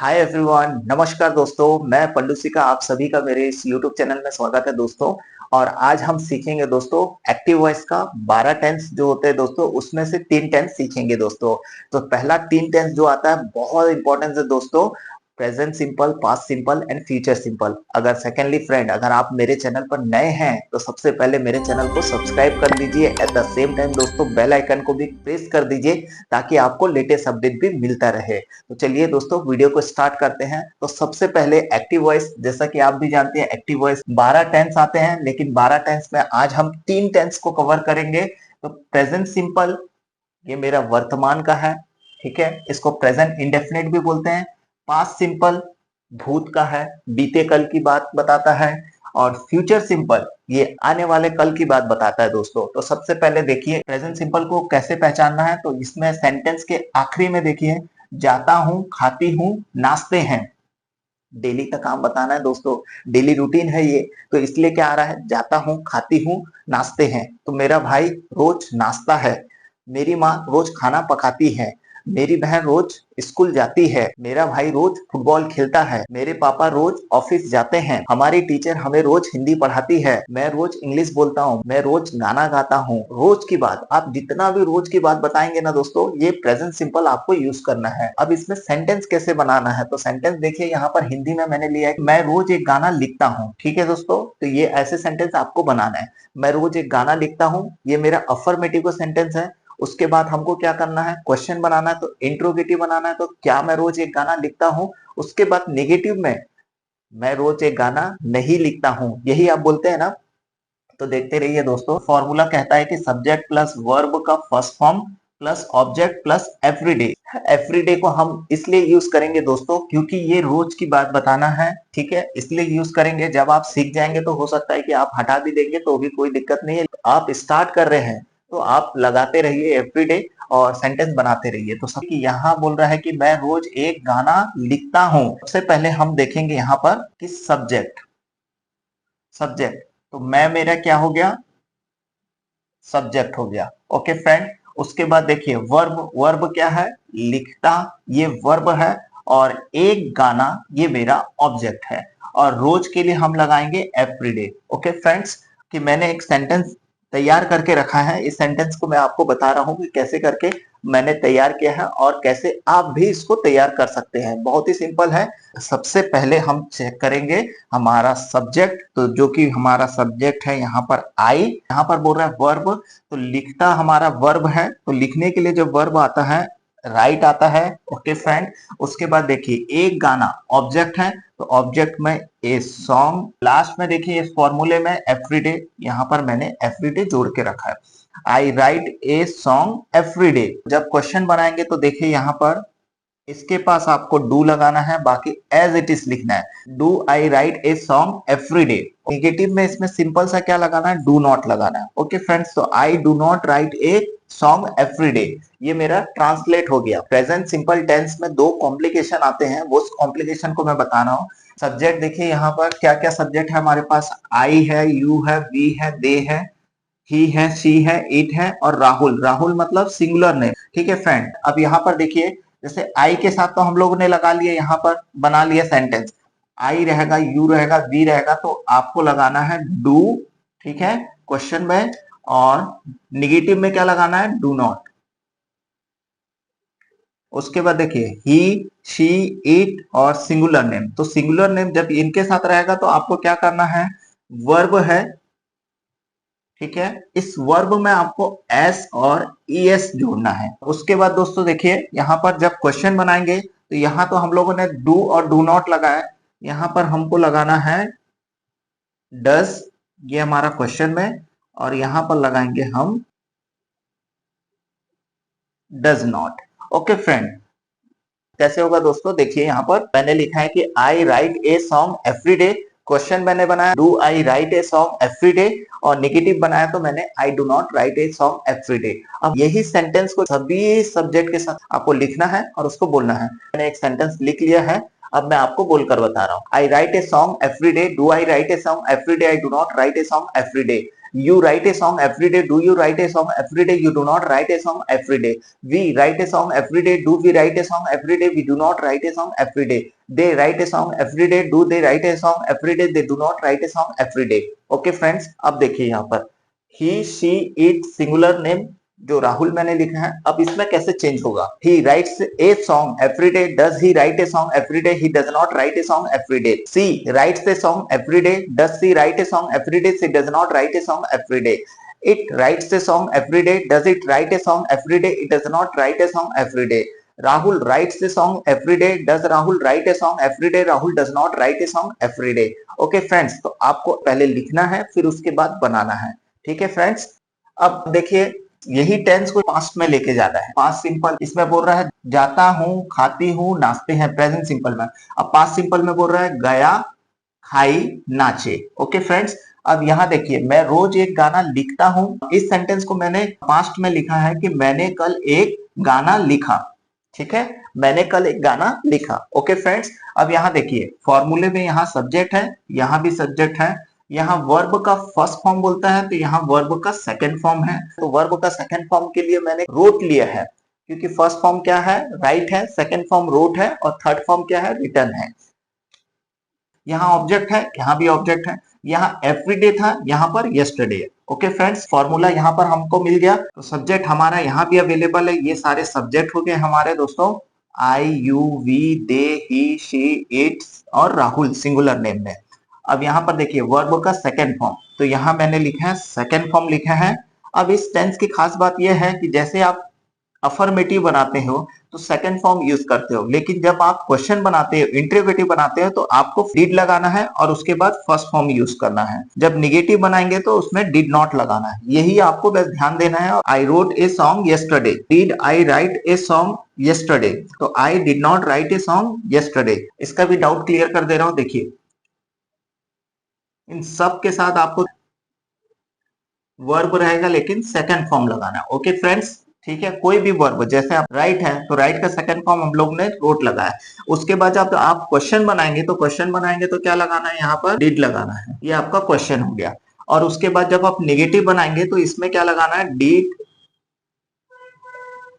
Hi everyone, नमस्कार दोस्तों। मैं पंडुसी का आप सभी का मेरे इस यूट्यूब चैनल में स्वागत है दोस्तों। और आज हम सीखेंगे दोस्तों एक्टिव वॉइस का 12 टेंस जो होते हैं दोस्तों, उसमें से 3 टेंस सीखेंगे दोस्तों। तो पहला 3 टेंस जो आता है बहुत इंपॉर्टेंट है दोस्तों, present simple, past simple and future simple. अगर सेकेंडली फ्रेंड, अगर आप मेरे चैनल पर नए हैं तो सबसे पहले मेरे चैनल को सब्सक्राइब कर लीजिए। एट द सेम टाइम दोस्तों बेल आइकन को भी प्रेस कर दीजिए ताकि आपको लेटेस्ट अपडेट भी मिलता रहे। तो चलिए दोस्तों वीडियो को स्टार्ट करते हैं। तो सबसे पहले एक्टिव वॉइस, जैसा कि आप भी जानते हैं एक्टिव वॉइस 12 टेंस आते हैं, लेकिन 12 टेंस में आज हम 3 टेंस को कवर करेंगे। तो प्रेजेंट सिंपल, ये मेरा वर्तमान का है, ठीक है, इसको प्रेजेंट इंडेफिनिट भी बोलते हैं। पास्ट सिंपल भूत का है, बीते कल की बात बताता है। और फ्यूचर सिंपल ये आने वाले कल की बात बताता है दोस्तों। तो सबसे पहले देखिए प्रेजेंट सिंपल को कैसे पहचानना है। तो इसमें सेंटेंस के आखिरी में देखिए, जाता हूं, खाती हूं, नाचते हैं। डेली का काम बताना है दोस्तों, डेली रूटीन है ये। तो इसलिए क्या आ रहा है, जाता हूं, खाती हूं, नाचते हैं। तो मेरा भाई रोज नाचता है, मेरी माँ रोज खाना पकाती है, मेरी बहन रोज स्कूल जाती है, मेरा भाई रोज फुटबॉल खेलता है, मेरे पापा रोज ऑफिस जाते हैं, हमारी टीचर हमें रोज हिंदी पढ़ाती है, मैं रोज इंग्लिश बोलता हूँ, मैं रोज गाना गाता हूँ। रोज की बात, आप जितना भी रोज की बात बताएंगे ना दोस्तों, ये प्रेजेंट सिंपल आपको यूज करना है। अब इसमें सेंटेंस कैसे बनाना है, तो सेंटेंस देखिए यहाँ पर हिंदी में मैंने लिया है, मैं रोज एक गाना लिखता हूँ। ठीक है दोस्तों, तो ये ऐसे सेंटेंस आपको बनाना है। मैं रोज एक गाना लिखता हूँ, ये मेरा अफर्मेटिव सेंटेंस है। उसके बाद हमको क्या करना है, क्वेश्चन बनाना है, तो इंट्रोगेटिव बनाना है। तो क्या मैं रोज एक गाना लिखता हूँ। उसके बाद नेगेटिव में, मैं रोज एक गाना नहीं लिखता हूँ, यही आप बोलते हैं ना। तो देखते रहिए दोस्तों, फॉर्मूला कहता है कि सब्जेक्ट प्लस वर्ब का first form plus object plus everyday. Everyday को हम इसलिए यूज करेंगे दोस्तों क्योंकि ये रोज की बात बताना है, ठीक है, इसलिए यूज करेंगे। जब आप सीख जाएंगे तो हो सकता है कि आप हटा भी देंगे तो भी कोई दिक्कत नहीं है। आप स्टार्ट कर रहे हैं तो आप लगाते रहिए एवरीडे और सेंटेंस बनाते रहिए। तो सब यहाँ बोल रहा है कि मैं रोज एक गाना लिखता हूँ। सबसे पहले हम देखेंगे यहाँ पर कि सब्जेक्ट, सब्जेक्ट तो मैं मेरा क्या हो गया, सब्जेक्ट हो गया। ओके फ्रेंड, उसके बाद देखिए वर्ब, वर्ब क्या है, लिखता, ये वर्ब है। और एक गाना ये मेरा ऑब्जेक्ट है। और रोज के लिए हम लगाएंगे एवरीडे। ओके फ्रेंड्स, कि मैंने एक सेंटेंस तैयार करके रखा है, इस सेंटेंस को मैं आपको बता रहा हूं कि कैसे करके मैंने तैयार किया है और कैसे आप भी इसको तैयार कर सकते हैं। बहुत ही सिंपल है। सबसे पहले हम चेक करेंगे हमारा सब्जेक्ट, तो जो कि हमारा सब्जेक्ट है यहाँ पर आई, यहाँ पर बोल रहा है वर्ब, तो लिखता हमारा वर्ब है। तो लिखने के लिए जो वर्ब आता है राइट आता है। ओके फ्रेंड, उसके बाद देखिए एक गाना ऑब्जेक्ट है, तो ऑब्जेक्ट में ए सॉन्ग, लास्ट में देखिए इस फॉर्मूले में एवरीडे, यहाँ पर मैंने एवरीडे जोड़ के रखा है। आई राइट ए सॉन्ग एवरीडे। जब क्वेश्चन बनाएंगे तो देखिए यहाँ पर इसके पास आपको डू लगाना है, बाकी एज इट इज लिखना है। Do I write a song every day. Negative में इसमें सिंपल सा क्या लगाना है, डू नॉट लगाना है। ओके फ्रेंड्स, तो आई do not write a song every day, ये मेरा ट्रांसलेट हो गया। प्रेजेंट सिंपल टेंस में 2 कॉम्प्लिकेशन आते हैं, वो कॉम्प्लिकेशन को मैं बता रहा हूँ। सब्जेक्ट देखिए यहाँ पर क्या क्या सब्जेक्ट है हमारे पास, आई है, यू है, वी है, दे है, ही है, शी है, इट है और राहुल। राहुल मतलब सिंगुलर नेम। ठीक है फ्रेंड, अब यहाँ पर देखिए जैसे आई के साथ तो हम लोगों ने लगा लिया, यहाँ पर बना लिया सेंटेंस। आई रहेगा, यू रहेगा, वी रहेगा, तो आपको लगाना है डू, ठीक है, क्वेश्चन में। और निगेटिव में क्या लगाना है, डू नॉट। उसके बाद देखिए ही, शी, इट और सिंगुलर नेम। तो सिंगुलर नेम जब इनके साथ रहेगा तो आपको क्या करना है, वर्ब है, ठीक है, इस वर्ब में आपको एस और ईएस जोड़ना है। उसके बाद दोस्तों देखिए यहाँ पर जब क्वेश्चन बनाएंगे तो यहाँ तो हम लोगों ने डू और डू नॉट लगाया, यहाँ पर हमको लगाना है डस, ये हमारा क्वेश्चन में, और यहाँ पर लगाएंगे हम डज नॉट। ओके फ्रेंड, कैसे होगा दोस्तों, देखिए यहाँ पर मैंने लिखा है कि I write a song every day. Question मैंने बनाया do I write a song every day, और नेगेटिव बनाया तो मैंने I do not write a song every day. अब यही सेंटेंस को सभी सब्जेक्ट के साथ आपको लिखना है और उसको बोलना है। मैंने एक सेंटेंस लिख लिया है, अब मैं आपको बोलकर बता रहा हूँ। I write a song every day, do I write a song every day, I do not write a song every day. You write a song every day. Do you write a song every day? You do not write a song every day. We write a song every day. Do we write a song every day? We do not write a song every day. They write a song every day. Do they write a song every day? They do not write a song every day. Okay friends, अब देखिए यहाँ पर he, she, it singular name जो राहुल मैंने लिखा है, अब इसमें कैसे चेंज होगा? He writes a song every day. Does he write a song every day? He does not write a song every day. She writes a song every day. Does she write a song every day? She does not write a song every day. It writes a song every day. Does it write a song every day? It does not write a song every day. Rahul writes a song every day. Does Rahul write a song every day? Rahul does not write a song every day. Okay friends, तो आपको पहले लिखना है, फिर उसके बाद बनाना है. ठीक है फ्रेंड्स, अब देखिए यही टेंस को पास्ट में लेके जाना है. पास्ट सिंपल इसमें बोल रहा है जाता हूं, खाती हूं, नाचते हैं, प्रेजेंट सिंपल में. अब पास्ट सिंपल में बोल रहा है गया, खाई, नाचे. ओके फ्रेंड्स, अब यहाँ देखिए मैं रोज एक गाना लिखता हूं. इस सेंटेंस को मैंने पास्ट में लिखा है कि मैंने कल एक गाना लिखा. ठीक है, मैंने कल एक गाना लिखा. ओके फ्रेंड्स, अब यहाँ देखिए फॉर्मूले में यहाँ सब्जेक्ट है, यहाँ भी सब्जेक्ट है. यहाँ वर्ब का फर्स्ट फॉर्म बोलता है तो यहाँ वर्ब का सेकंड फॉर्म है. तो वर्ब का सेकंड फॉर्म के लिए मैंने रोट लिया है, क्योंकि फर्स्ट फॉर्म क्या है? राइट है, सेकंड फॉर्म रोट है, और थर्ड फॉर्म क्या है? रिटर्न है. यहाँ ऑब्जेक्ट है, यहाँ भी ऑब्जेक्ट है. यहाँ एवरीडे था, यहाँ पर यस्टरडे है. ओके फ्रेंड्स, फॉर्मूला यहाँ पर हमको मिल गया. तो सब्जेक्ट हमारा यहाँ भी अवेलेबल है. ये सारे सब्जेक्ट हो गए हमारे दोस्तों, I, you, we, they, he, she, it और राहुल सिंगुलर नेम में. अब यहाँ पर देखिए वर्ब का सेकंड फॉर्म, तो यहाँ मैंने लिखा है सेकंड फॉर्म लिखा है. अब इस टेंस की खास बात यह है कि जैसे आप अफर्मेटिव बनाते हो तो सेकंड फॉर्म यूज करते हो, लेकिन जब आप क्वेश्चन बनाते हो, इंटरोगेटिव बनाते हो, तो आपको डिड लगाना है और उसके बाद फर्स्ट फॉर्म यूज करना है. जब निगेटिव बनाएंगे तो उसमें डिड नॉट लगाना है. यही आपको बस ध्यान देना है. I wrote a song yesterday. Did I write a song yesterday? तो I did not write a song yesterday. इसका भी डाउट क्लियर कर दे रहा हूं. देखिए इन सब के साथ आपको वर्ब रहेगा लेकिन सेकंड फॉर्म लगाना है. ओके फ्रेंड्स, ठीक है, कोई भी वर्ब, जैसे आप राइट है तो राइट का सेकंड फॉर्म हम लोग ने रोट लगाया. उसके बाद जब आप क्वेश्चन बनाएंगे तो क्या लगाना है? यहाँ पर डिड लगाना है. ये आपका क्वेश्चन हो गया. और उसके बाद जब आप नेगेटिव बनाएंगे तो इसमें क्या लगाना है? डिड,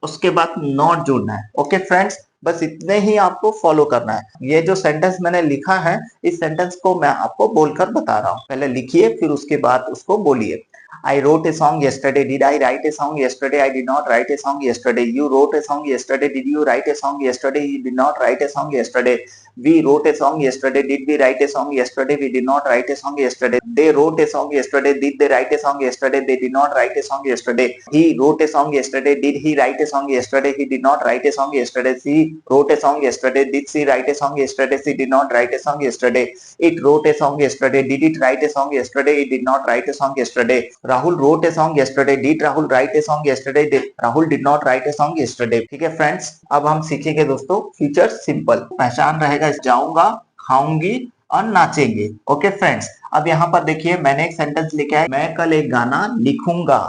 उसके बाद नॉट जोड़ना है. ओके फ्रेंड्स, बस इतने ही आपको फॉलो करना है. ये जो सेंटेंस मैंने लिखा है, इस सेंटेंस को मैं आपको बोलकर बता रहा हूँ. पहले लिखिए, फिर उसके बाद उसको बोलिए. I wrote a song yesterday. Did I write a song yesterday? I did not write a song yesterday. You wrote a song yesterday. Did you write a song yesterday? You did not write a song yesterday. We wrote a song yesterday. Did we write a song yesterday? We did not write a song yesterday. They wrote a song yesterday. Did they write a song yesterday? They did not write a song yesterday. He wrote a song yesterday. Did he write a song yesterday? He did not write a song yesterday. She wrote a song yesterday. Did she write a song yesterday? She did not write a song yesterday. It wrote a song yesterday. Did it write a song yesterday? It did not write a song yesterday. Rahul wrote a song yesterday. Did Rahul write a song yesterday? Rahul did not write a song yesterday. ठीक है friends, अब हम सीखेंगे दोस्तों future simple. पहचान रहेगा जाऊंगा, खाऊंगी और नाचेंगे. ओके फ्रेंड्स, अब यहाँ पर देखिए मैंने एक सेंटेंस लिखा है, मैं कल एक गाना लिखूंगा.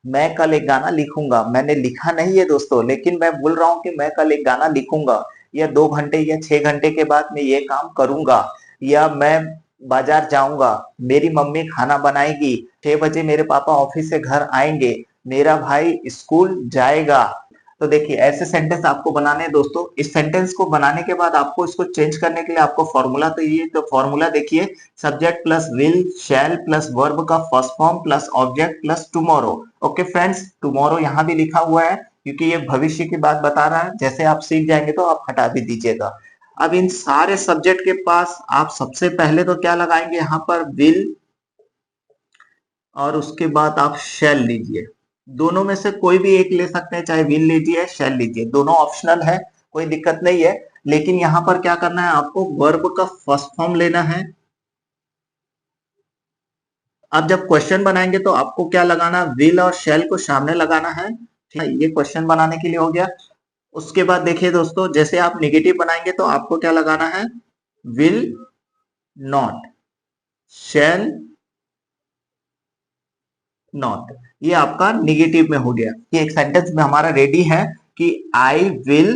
मैं कल एक गाना लिखूंगा. मैंने लिखा नहीं है दोस्तों, लेकिन मैं बोल रहा हूँ कि मैं कल एक गाना लिखूंगा, या 2 घंटे या 6 घंटे के बाद मैं ये काम करूंगा, या मैं बाजार जाऊंगा, मेरी मम्मी खाना बनाएगी, 6 बजे मेरे पापा ऑफिस से घर आएंगे, मेरा भाई स्कूल जाएगा. तो देखिए ऐसे सेंटेंस आपको बनाने हैं दोस्तों. इस सेंटेंस को बनाने के बाद आपको इसको चेंज करने के लिए आपको फॉर्मूला चाहिए. तो फॉर्मूला देखिए, subject plus will, shall plus verb का first form plus object plus tomorrow. Okay friends, tomorrow यहाँ भी लिखा हुआ है क्योंकि ये भविष्य की बात बता रहा है. जैसे आप सीख जाएंगे तो आप हटा भी दीजिएगा. अब इन सारे सब्जेक्ट के पास आप सबसे पहले तो क्या लगाएंगे? यहाँ पर विल, और उसके बाद आप शैल लीजिए. दोनों में से कोई भी एक ले सकते हैं, चाहे विल लीजिए शैल लीजिए, दोनों ऑप्शनल है, कोई दिक्कत नहीं है. लेकिन यहाँ पर क्या करना है? आपको वर्ब का फर्स्ट फॉर्म लेना है. अब जब क्वेश्चन बनाएंगे तो आपको क्या लगाना? विल और शैल को सामने लगाना है. ठीक है, ये क्वेश्चन बनाने के लिए हो गया. उसके बाद देखिए दोस्तों, जैसे आप निगेटिव बनाएंगे तो आपको क्या लगाना है? Will not, shall not. ये आपका निगेटिव में हो गया. ये एक सेंटेंस में हमारा रेडी है कि आई will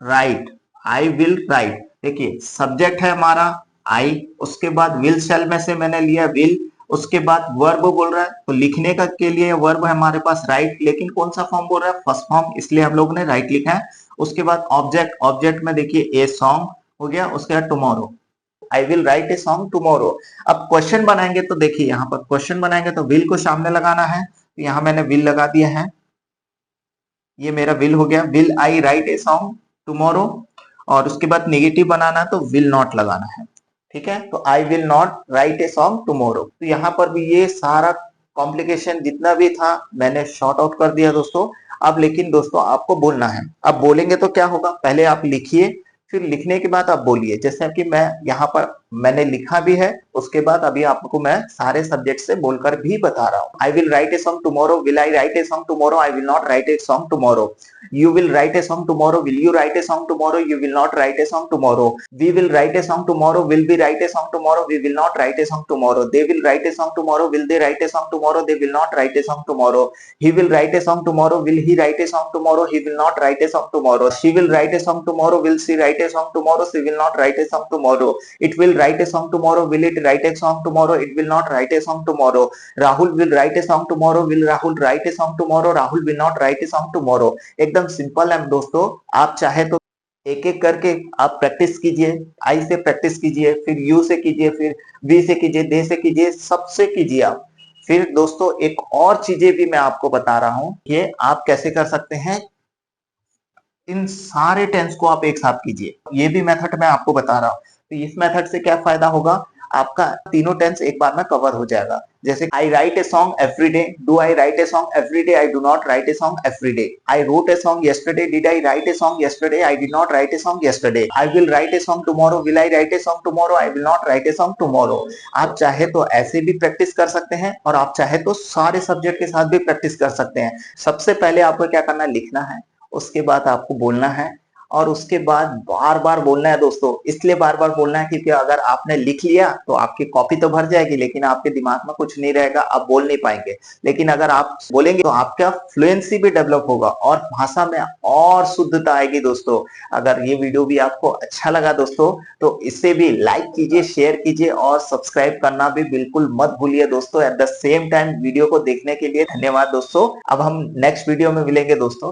right. I will right. देखिए सब्जेक्ट है हमारा आई, उसके बाद विल शैल में से मैंने लिया विल, उसके बाद वर्ब बोल रहा है, तो लिखने का के लिए वर्ब है हमारे पास राइट, लेकिन कौन सा फॉर्म बोल रहा है, फर्स्ट फॉर्म, इसलिए हम लोग ने राइट लिखा है। उसके बाद ऑब्जेक्ट, ऑब्जेक्ट में देखिए ए सॉन्ग हो गया, उसके बाद tomorrow, I will write a song tomorrow. अब क्वेश्चन बनाएंगे तो देखिए यहाँ पर क्वेश्चन बनाएंगे तो विल को सामने लगाना है, तो यहाँ मैंने विल लगा दिया है, ये मेरा विल हो गया, will I write a song tomorrow. और उसके बाद नेगेटिव बनाना है तो विल नॉट लगाना है, ठीक है, तो आई will not write a song tomorrow. तो यहाँ पर भी ये सारा कॉम्प्लिकेशन जितना भी था मैंने शॉर्ट आउट कर दिया दोस्तों। अब लेकिन दोस्तों आपको बोलना है, अब बोलेंगे तो क्या होगा, पहले आप लिखिए, फिर लिखने के बाद आप बोलिए। जैसे कि मैं यहाँ पर मैंने लिखा भी है, उसके बाद अभी आपको मैं सारे सब्जेक्ट से बोलकर भी बता रहा हूँ। आई will write a song tomorrow, will I write a song tomorrow, I will not write a song tomorrow. You will write a song tomorrow, will you write a song tomorrow, you will not write a song tomorrow। We will write a song tomorrow, will we write a song tomorrow, we will not write a song tomorrow। They will write a song tomorrow, will they write a song tomorrow, they will not write a song tomorrow। He will write a song tomorrow, will he write a song tomorrow, he will not write a song tomorrow। She will write a song tomorrow, will she write a song tomorrow, she will not write a song tomorrow। It will write a song tomorrow, will it write a song tomorrow, it will not write a song tomorrow। Rahul will write a song tomorrow, will Rahul write a song tomorrow, Rahul will not write a song tomorrow। एकदम simple है दोस्तों। आप चाहे तो एक एक करके आप प्रैक्टिस कीजिए, आई से प्रैक्टिस कीजिए, फिर यू से कीजिए, फिर वी से कीजिए, दे से कीजिए, सबसे कीजिए आप। फिर दोस्तों एक और चीजें भी मैं आपको बता रहा हूं, ये आप कैसे कर सकते हैं, इन सारे टेंस को आप एक साथ कीजिए, ये भी मेथड मैं आपको बता रहा हूँ। तो इस मेथड से क्या फायदा होगा, आपका तीनों टेंस एक बार में कवर हो जाएगा। जैसे I write a song every day, do I write a song every day, I do not write a song every day. I wrote a song yesterday, did I write a song yesterday, I did not write a song yesterday। I will write a song tomorrow, will I write a song tomorrow, I will not write a song tomorrow. आप चाहे तो ऐसे भी practice कर सकते हैं, और आप चाहे तो सारे सब्जेक्ट के साथ भी प्रैक्टिस कर सकते हैं। सबसे पहले आपको क्या करना है, लिखना है, उसके बाद आपको बोलना है, और उसके बाद बार बार बोलना है दोस्तों। इसलिए बार बार बोलना है क्योंकि अगर आपने लिख लिया तो आपकी कॉपी तो भर जाएगी, लेकिन आपके दिमाग में कुछ नहीं रहेगा, आप बोल नहीं पाएंगे। लेकिन अगर आप बोलेंगे तो आपका फ्लुएंसी भी डेवलप होगा और भाषा में और शुद्धता आएगी दोस्तों। अगर ये वीडियो भी आपको अच्छा लगा दोस्तों, तो इसे भी लाइक कीजिए, शेयर कीजिए, और सब्सक्राइब करना भी बिल्कुल मत भूलिए दोस्तों। At the same time video को देखने के लिए धन्यवाद दोस्तों। अब हम नेक्स्ट वीडियो में मिलेंगे दोस्तों।